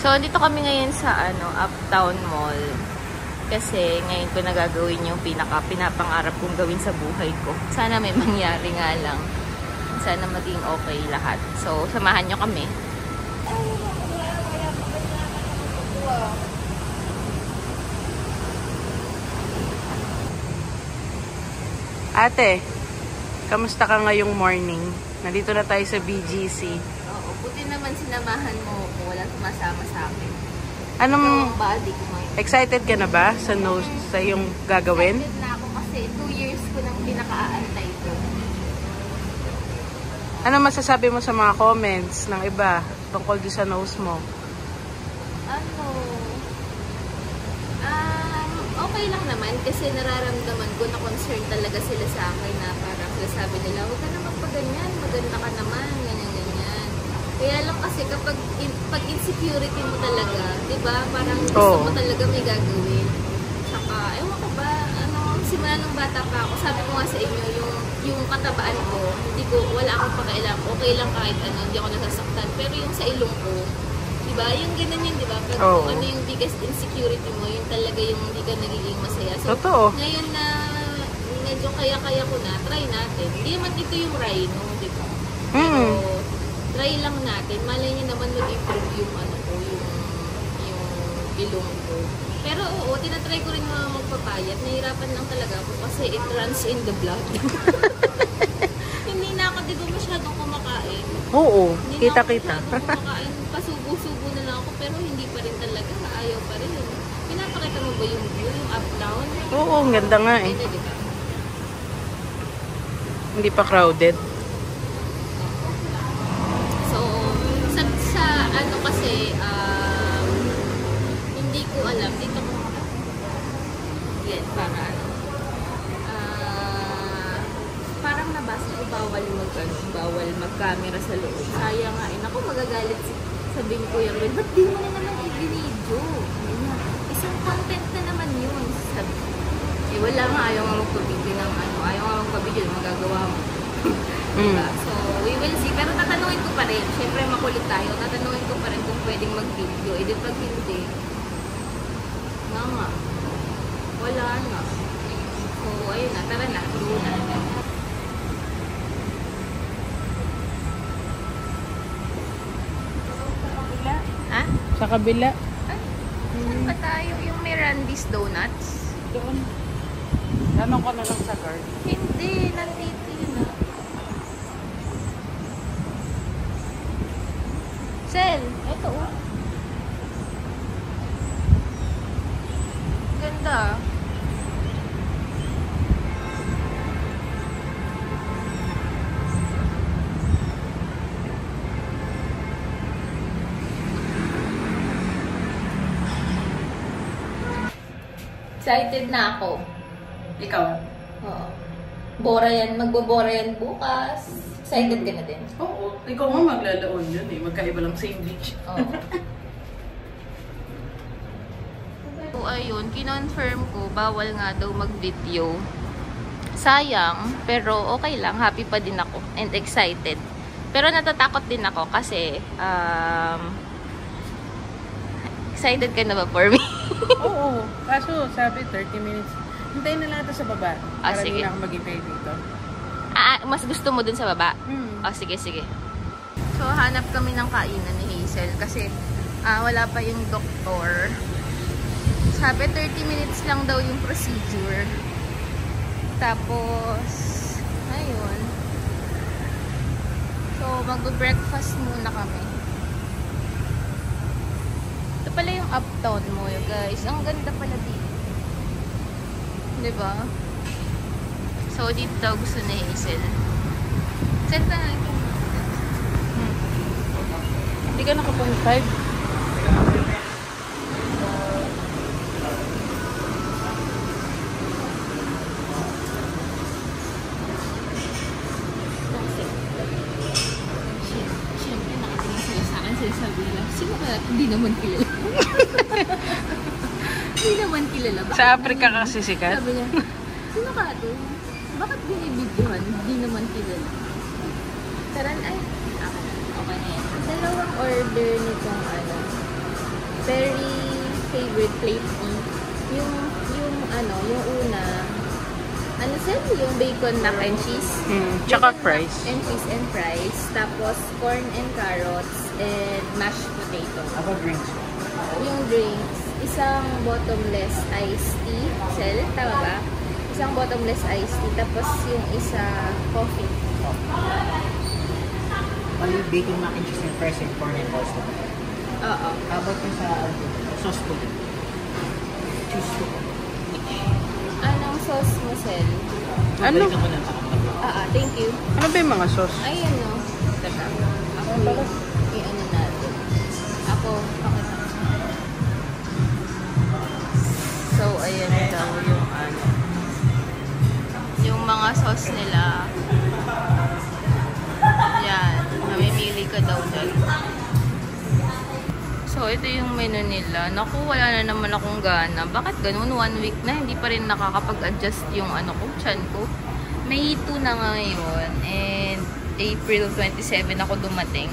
So, dito kami ngayon sa Uptown Mall. Kasi ngayon ko nagagawin yung pinapangarap kong gawin sa buhay ko. Sana may mangyari nga lang. Sana maging okay lahat. So, samahan nyo kami. Ate, kamusta ka ngayong morning? Nandito na tayo sa BGC. Oo, buti naman sinamahan mo kung walang sumasama sa akin. Anong body ko ngayon? Excited ka na ba sa yung gagawin? Excited na ako kasi 2 years ko nang pinaka-aantay ko. Ano masasabi mo sa mga comments ng iba tungkol sa nose mo? Okay lang naman kasi nararamdaman ko na concern talaga sila sa akin na parang sabi nila, huwag ka na magpaganyan, maganda ka naman, ganyan. Kaya lang kasi kapag pag insecurity mo talaga, di ba, parang gusto mo talaga may gagawin. Saka, ewan ko ba, simula nung bata pa ako, sabi ko nga sa inyo, yung katabaan ko, wala akong pakailang, okay lang kahit hindi ako nasasaktan, pero yung sa ilong ko, diba? Yung ganun yun, diba? Pag ano yung biggest insecurity mo, yun talaga yung hindi ka nagiging masaya. So, totoo. Ngayon na medyo kaya-kaya ko na, try natin. Hindi naman ito yung rhino, diba? Pero, try lang natin. Malay niyo naman mag-improve yung yung ilong ko. Pero oo, tinatry ko rin mga magpapayat. Nahirapan lang talaga ako kasi it runs in the blood. Hindi na ako, di ba, masyadong kumakain. Oo, kita-kita. Kumakain, pasubo-subo na lang ako, pero hindi pa rin talaga, ayaw pa rin. Pinapakita mo ba yung view, yung up-down? Oo, ang ganda nga eh. Diba? Hindi pa crowded. So, sa ano kasi, hindi ko alam, dito ko, yan, para parang nabasa ko bawal mag-camera sa loob. Sayang nga, naku, magagalit sabihin ko yan, ba't di mo na naman i-video? Isang content na naman yun. Sabi, wala nga, ayaw nga magpabidyo ng ayaw nga magpabidyo, magagawa mo. Diba? So, we will see. Pero tatanungin ko pa rin, syempre makulit tayo, tatanungin ko pa rin kung pwedeng mag-video. E di pag hindi, nga, wala na. So, ayun na, tara na, doon na. Sa kabila. Saan ba tayo? Yung Mirandy's Donuts? Doon. Tanong ko na lang sa guard. Hindi, nandito yun. Sel, ito oh. Ganda. Excited na ako. Ikaw? Oo. Magbobora yan bukas. Excited ka na din? Oo. Ikaw nga maglalaon yun eh. Magkaiba lang same beach. Oo. So, ayun. Kinonfirm ko, bawal nga daw mag-video. Sayang, pero okay lang. Happy pa din ako. And excited. Pero natatakot din ako kasi excited ka na ba for me? Oo. Kaso, sabi 30 minutes. Hintayin na lang ito sa baba. Para sige. Hindi na ako mag-ipay dito. Mas gusto mo dun sa baba? Sige, sige. So, hanap kami ng kainan ni Hazel. Kasi, wala pa yung doktor. Sabi, 30 minutes lang daw yung procedure. Tapos, ayun. So, mag-breakfast muna kami. Pala yung Uptown mo, guys. Ang ganda pala dito. Diba? So, dito daw gusto na Hazel. Saan na ito? Hindi ka nakapang 5. Siyempre, nakatingin sila sa akin. Sabi nila, sino ka? Hindi naman kilala. Hindi naman kilala. Sa Africa kasi sikat. Sabi niya, sino ka ito? Bakit binibidyohan? Hindi naman kilala. Taran, ay, okay na yan. Dalawang order nitong favorite plate tea. Yung yung una, ano sir? Yung bacon, mac and cheese. Tsaka fries. And cheese and fries. Tapos corn and carrots and mashed potato. Ako drinks. Yung drinks, isang bottomless iced tea. Sel, tama ba? Isang bottomless iced tea. Tapos yung isa, coffee. Only bacon, mac and cheese and fries and corn and pasta. Oo. How about yung sa sauce po? Choose po. Anong sauce mo, Sel? Ano? Thank you. Ano ba yung mga sauce? Ayan, no? Teka. Ako, i-ano natin. Ako, pakita. So, ayan daw yung ano. Yung mga sauce nila. Yan. Mamimili ka daw dyan. So, ito yung menu nila. Naku, wala na naman akong gana. Bakit ganun? 1 week na, hindi pa rin nakakapag-adjust yung ano ko, chan ko. May 2 na ngayon. And April 27 ako dumating.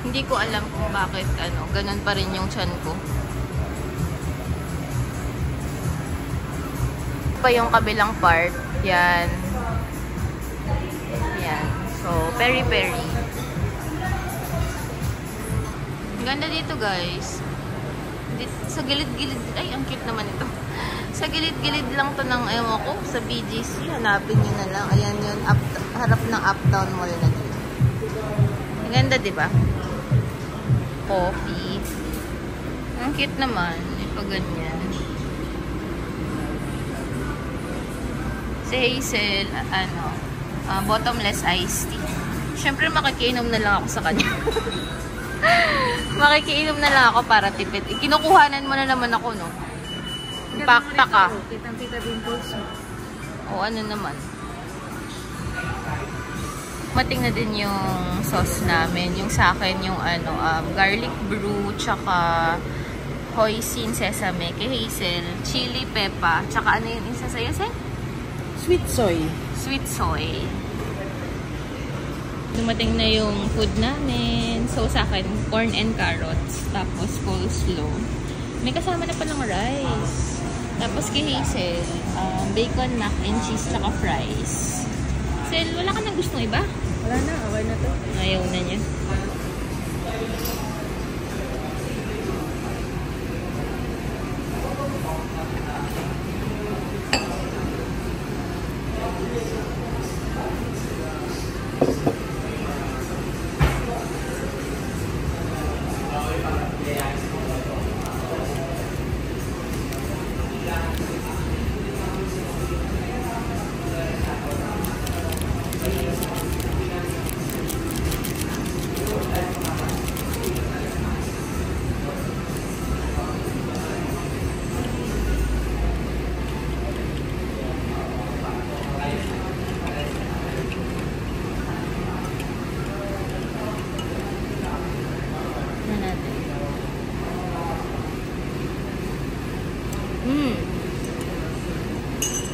Hindi ko alam kung bakit, ganun pa rin yung chan ko. Pa yung kabilang part. Yan. Yan. So, peri-peri. Ganda dito guys. Sa gilid-gilid. Ay, ang cute naman ito. Sa gilid-gilid lang to ng ewan ko. Sa BGC. Hanapin nyo na lang. Ayan yun. Harap ng Uptown Mall na dito. Ang ganda diba? Coffee. Ang cute naman. Ipag ganyan. Si Hazel, bottomless iced tea. Siyempre makikiinom na lang ako sa kanya. Makikiinom na lang ako para tipid. Kinukuhanan mo na naman ako, no? Pakta ka. Kitang-kita din po. O ano naman. Mating na din yung sauce namin. Yung sa akin, yung garlic brew, tsaka hoisin sesame, kay Hazel, chili pepper, tsaka ano yung isa sa'yo, Sen? Sweet soy. Sweet soy. Dumating na yung food namin. So, sa akin, corn and carrots. Tapos, coleslaw. May kasama na palang rice. Tapos, kay Hazel, bacon, mac and cheese, tsaka fries. Hazel, wala ka nang gustong iba? Wala na. Okay na to. Ayaw na niya.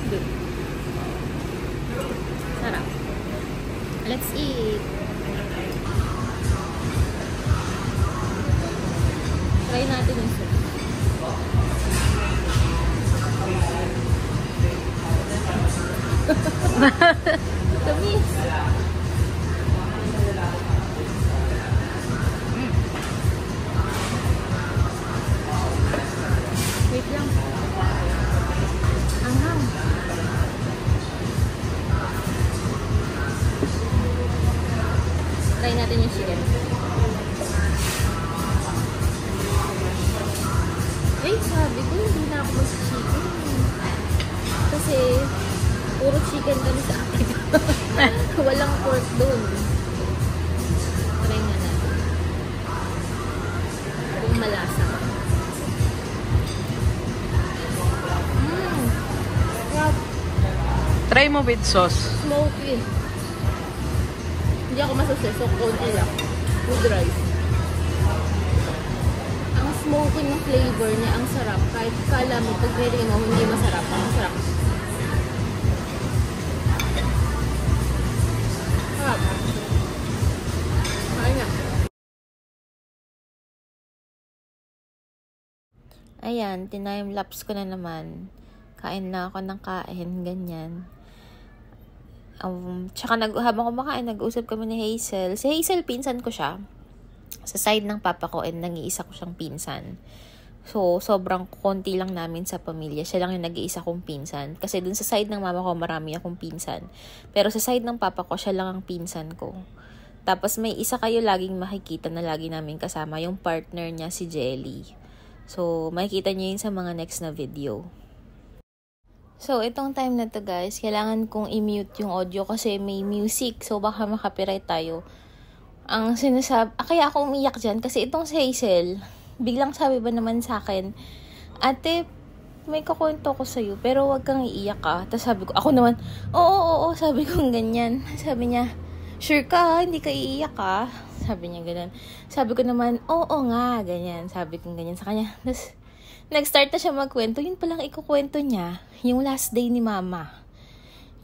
Good. Sarap. Let's eat. Try natin yung soup. Tamis. Wait lang. Anghang. Try natin yung chicken. Eh, sabi ko, hindi na ako mag-chicken. Kasi, puro chicken kami sa akin. Walang pork doon. Try nga natin. Kung malasa. Try mo with sauce. Smoky. Hindi ako masasay. So, konti lang. With rice. Ang smoky ng flavor niya, ang sarap. Kahit kala mo, pag pwede mo, hindi masarap. Ang sarap. Sarap. Kain na. Ayan, time-lapse ko na naman. Kain na ako ng kain, ganyan. Tsaka habang kumakain, nag-usap kami ni Hazel. Si Hazel, pinsan ko siya. Sa side ng papa ko, and nag-iisa ko siyang pinsan. So, sobrang konti lang namin sa pamilya. Siya lang yung nag-iisa kong pinsan. Kasi dun sa side ng mama ko, marami akong pinsan. Pero sa side ng papa ko, siya lang ang pinsan ko. Tapos may isa kayo laging makikita na lagi namin kasama, yung partner niya, si Jelly. So, makikita niyo yun sa mga next na video. So, itong time na to guys, kailangan kong i-mute yung audio kasi may music. So, baka makapiright tayo. Ang sinasabi, kaya ako umiyak dyan kasi itong si Hazel, biglang sabi ba naman sa akin, ate, may kukwento ko sa'yo, pero wag kang iiyak ka. Tapos sabi ko, ako naman, oo, sabi ko ganyan. Sabi niya, sure ka, hindi ka iiyak ka? Sabi niya ganyan. Sabi ko naman, oo nga, ganyan. Sabi ko ganyan sa kanya. Tapos, nag-start na siya magkwento. Yun palang ikukwento niya, yung last day ni mama.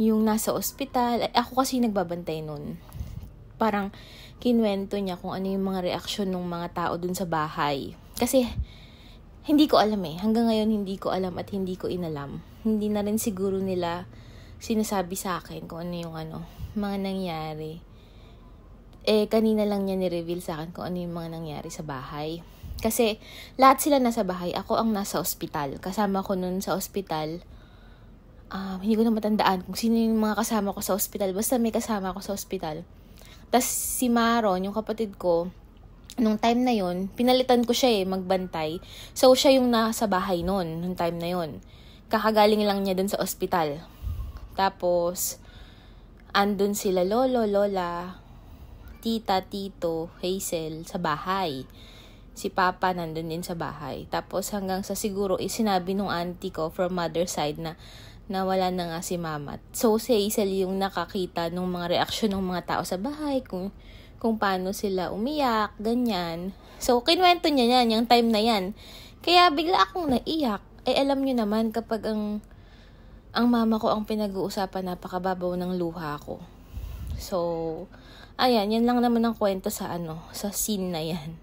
Yung nasa ospital. Ako kasi nagbabantay nun. Parang, kinwento niya kung ano yung mga reaksyon ng mga tao dun sa bahay. Kasi, hindi ko alam eh. Hanggang ngayon, hindi ko alam at hindi ko inalam. Hindi na rin siguro nila sinasabi sa akin kung ano yung mga nangyari. Kanina lang niya ni-reveal sa akin kung ano yung mga nangyari sa bahay. Kasi, lahat sila nasa bahay. Ako ang nasa ospital. Kasama ko nun sa ospital. Hindi ko na matandaan kung sino yung mga kasama ko sa ospital. Basta may kasama ko sa ospital. Tapos, si Maron, yung kapatid ko, nung time na yon, pinalitan ko siya magbantay. So, siya yung nasa bahay nun, nung time na yon. Kakagaling lang niya dun sa ospital. Tapos, andun sila lolo, lola, tita, tito, Hazel sa bahay. Si papa nandun din sa bahay. Tapos hanggang sa siguro sinabi nung auntie ko from mother side na wala na nga si mama. So si Hazel yung nakakita nung mga reaksyon ng mga tao sa bahay, kung paano sila umiyak, ganyan. So kinuwento niya yan, yung time na yan. Kaya bigla akong naiyak. Alam niyo naman kapag ang mama ko ang pinag-uusapan, napakababaw ng luha ko. So, ayan, yan lang naman ang kwento sa sa scene na yan.